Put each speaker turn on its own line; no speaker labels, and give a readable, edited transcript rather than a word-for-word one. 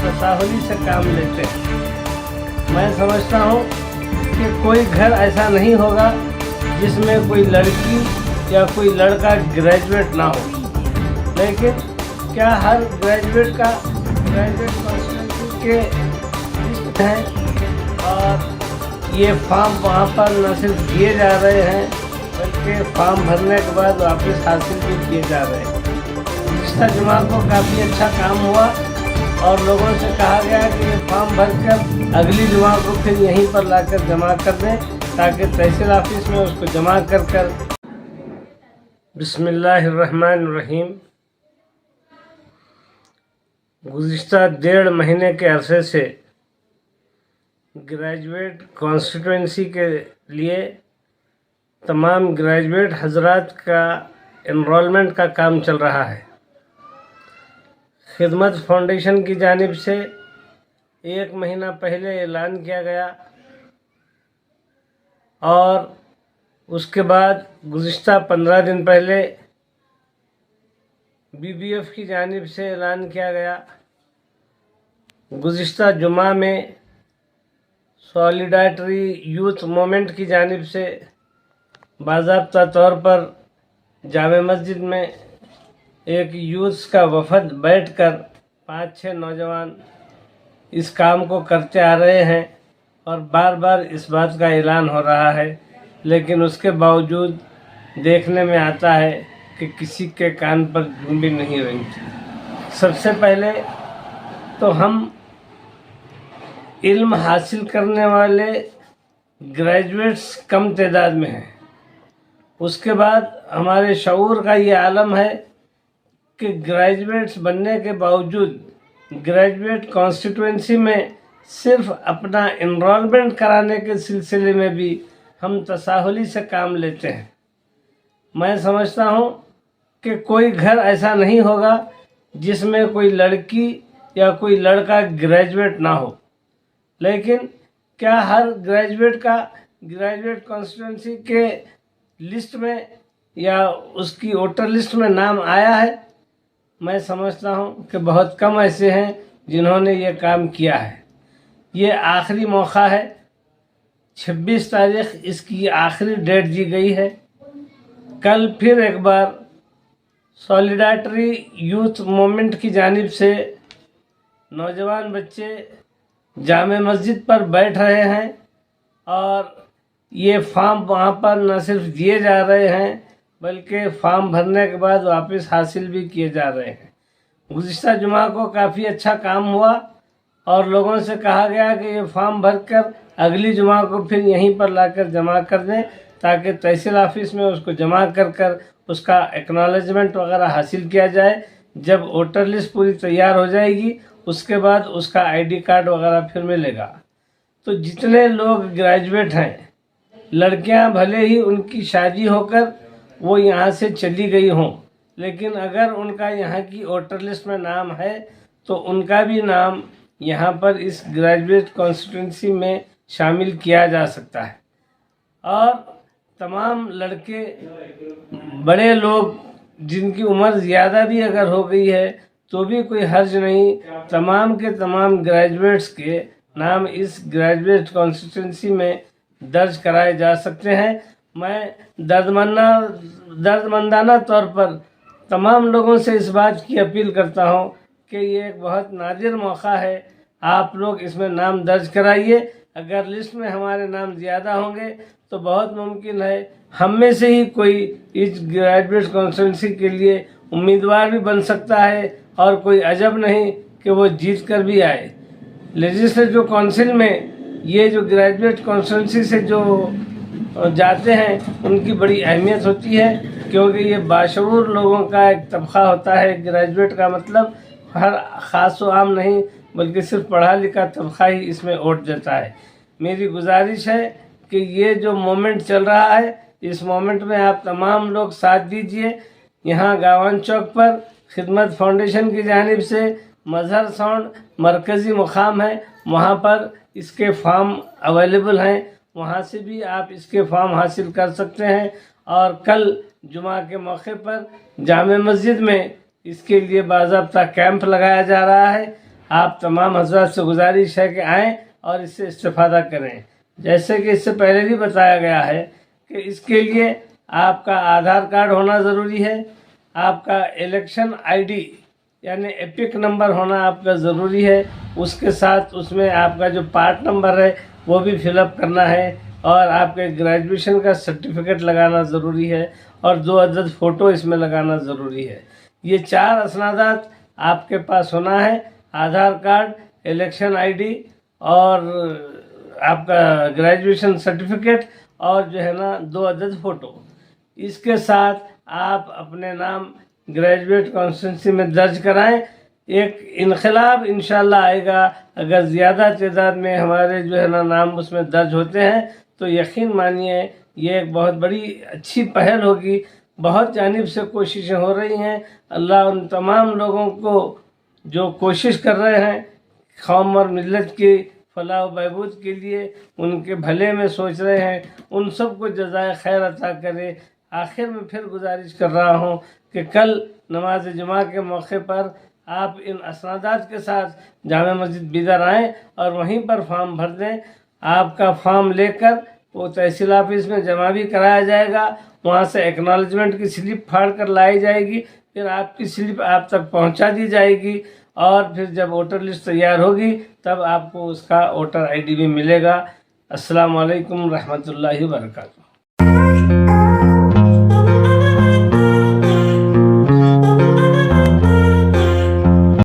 तसाहुली से काम लेते हैं। मैं समझता हूँ कि कोई घर ऐसा नहीं होगा जिसमें कोई लड़की या कोई लड़का ग्रेजुएट ना हो, लेकिन क्या हर ग्रेजुएट कॉन्स्टिट्यूंसी के लिस्ट हैं और ये फॉर्म वहाँ पर न सिर्फ दिए जा रहे हैं बल्कि फॉर्म भरने के बाद वापस हासिल भी किए जा रहे हैं। पिछला जुमा को काफ़ी अच्छा काम हुआ और लोगों से कहा गया कि ये फॉर्म भरकर अगली जुमा को फिर यहीं पर लाकर जमा कर दें ताकि तहसील ऑफिस में उसको जमा कर बिस्मिल्लाहिर्रहमानिर्रहीम। गुज़िश्ता 1.5 महीने के अरसे से ग्रेजुएट कॉन्स्टिट्यूंसी के लिए तमाम ग्रेजुएट हजरात का एनरोलमेंट का काम चल रहा है। खिदमत फाउंडेशन की जानिब से 1 महीना पहले ऐलान किया गया और उसके बाद गुज़िश्ता 15 दिन पहले BBF की जानिब से ऐलान किया गया। गुज़िश्ता जुमा में सॉलिडारिटी यूथ मूवमेंट की जानिब से बाज़ाब्ता तौर पर जामे मस्जिद में एक यूथ का वफद बैठकर 5-6 नौजवान इस काम को करते आ रहे हैं और बार बार इस बात का ऐलान हो रहा है, लेकिन उसके बावजूद देखने में आता है कि किसी के कान पर जूं भी नहीं रेंगती। सबसे पहले तो हम इल्म हासिल करने वाले ग्रेजुएट्स कम तादाद में हैं। उसके बाद हमारे शऊर का ये आलम है कि ग्रेजुएट्स बनने के बावजूद ग्रेजुएट कॉन्स्टिट्यूंसी में सिर्फ अपना इनरोलमेंट कराने के सिलसिले में भी हम तसाहुली से काम लेते हैं। मैं समझता हूँ कि कोई घर ऐसा नहीं होगा जिसमें कोई लड़की या कोई लड़का ग्रेजुएट ना हो, लेकिन क्या हर ग्रेजुएट कॉन्स्टिट्यूंसी के लिस्ट में या उसकी वोटर लिस्ट में नाम आया है? मैं समझता हूँ कि बहुत कम ऐसे हैं जिन्होंने ये काम किया है। ये आखिरी मौका है, 26 तारीख इसकी आखिरी डेट दी गई है। कल फिर एक बार सॉलिडारिटी यूथ मूवमेंट की जानिब से नौजवान बच्चे जामे मस्जिद पर बैठ रहे हैं और ये फॉर्म वहाँ पर न सिर्फ दिए जा रहे हैं बल्कि फॉर्म भरने के बाद वापस हासिल भी किए जा रहे हैं। गुज़िश्ता जुमा को काफ़ी अच्छा काम हुआ और लोगों से कहा गया कि ये फॉर्म भरकर अगली जुमा को फिर यहीं पर लाकर जमा कर दें ताकि तहसील ऑफिस में उसको जमा कर उसका एक्नॉलेजमेंट वगैरह हासिल किया जाए। जब वोटर लिस्ट पूरी तैयार हो जाएगी उसके बाद उसका ID कार्ड वगैरह फिर मिलेगा। तो जितने लोग ग्रेजुएट हैं, लड़कियां भले ही उनकी शादी होकर वो यहाँ से चली गई हों, लेकिन अगर उनका यहाँ की वोटर लिस्ट में नाम है तो उनका भी नाम यहाँ पर इस ग्रेजुएट कॉन्स्टिट्यूंसी में शामिल किया जा सकता है। और तमाम लड़के बड़े लोग जिनकी उम्र ज़्यादा भी अगर हो गई है तो भी कोई हर्ज नहीं, तमाम के तमाम ग्रेजुएट्स के नाम इस ग्रेजुएट कॉन्स्टिट्यूंसी में दर्ज कराए जा सकते हैं। मैं दर्दमंदाना तौर पर तमाम लोगों से इस बात की अपील करता हूं कि ये एक बहुत नादिर मौका है, आप लोग इसमें नाम दर्ज कराइए। अगर लिस्ट में हमारे नाम ज़्यादा होंगे तो बहुत मुमकिन है हम में से ही कोई इस ग्रेजुएट कॉन्स्टिट्यूंसी के लिए उम्मीदवार भी बन सकता है और कोई अजब नहीं कि वो जीत कर भी आए। लेजिस्लेटिव काउंसिल में ये जो ग्रेजुएट कॉन्स्टिट्यूंसी से जो जाते हैं उनकी बड़ी अहमियत होती है, क्योंकि ये बाशऊर लोगों का एक तबका होता है। ग्रेजुएट का मतलब हर ख़ास व आम नहीं बल्कि सिर्फ पढ़ा लिखा तबका ही इसमें वोट देता है। मेरी गुजारिश है कि ये जो मोमेंट चल रहा है इस मोमेंट में आप तमाम लोग साथ दीजिए। यहाँ गावन चौक पर खिदमत फाउंडेशन की जानिब से मजहर साउंड मरकज़ी मुकाम है, वहाँ पर इसके फॉर्म अवेलेबल हैं, वहाँ से भी आप इसके फॉर्म हासिल कर सकते हैं। और कल जुमा के मौके पर जामे मस्जिद में इसके लिए बाज़ाब्ता कैंप लगाया जा रहा है। آپ تمام حضرات سے گزارش ہے کہ آئیں اور اس سے استفادہ کریں۔ جیسے کہ اس سے پہلے بھی بتایا گیا ہے کہ اس کے لیے آپ کا آدھار کارڈ ہونا ضروری ہے، آپ کا الیکشن آئی ڈی یعنی ایپک نمبر ہونا آپ کا ضروری ہے، اس کے ساتھ اس میں آپ کا جو پارٹ نمبر ہے وہ بھی فل اپ کرنا ہے، اور آپ کے گریجویشن کا سرٹیفکیٹ لگانا ضروری ہے، اور 2 عدد فوٹو اس میں لگانا ضروری ہے۔ یہ 4 اسنادات آپ کے پاس ہونا ہے: Aadhaar card, election I D, اور آپ کا گریجویشن سرٹیفکیٹ، اور جو ہے نا 2 عدد فوٹو۔ اس کے ساتھ آپ اپنے نام گریجویٹ کانسٹیٹوئنسی میں درج کرائیں۔ ایک انقلاب انشاءاللہ آئے گا اگر زیادہ تعداد میں ہمارے جو ہے نا نام اس میں درج ہوتے ہیں تو یقین مانیے یہ ایک بہت بڑی اچھی پہل ہوگی۔ بہت جانب سے کوششیں ہو رہی ہیں۔ اللہ ان تمام لوگوں کو جو کوشش کر رہے ہیں قوم اور ملت کی فلاح و بہبود کے لیے، ان کے بھلے میں سوچ رہے ہیں، ان سب کو جزائے خیر عطا کرے۔ آخر میں پھر گزارش کر رہا ہوں کہ کل نماز جمعہ کے موقع پر آپ ان اسنادات کے ساتھ جامع مسجد بیدر آئیں اور وہیں پر فارم بھر دیں۔ آپ کا فارم لے کر وہ تحصیل آفس میں جمع بھی کرایا جائے گا، وہاں سے ایکنالجمنٹ کی سلپ پھاڑ کر لائی جائے گی، پھر آپ کی سلپ آپ تک پہنچا دی جائے گی، اور پھر جب ووٹر لسٹ تیار ہوگی تب آپ کو اس کا ووٹر آئی ڈی بھی ملے گا۔ السلام علیکم ورحمۃ اللہ وبرکاتہ۔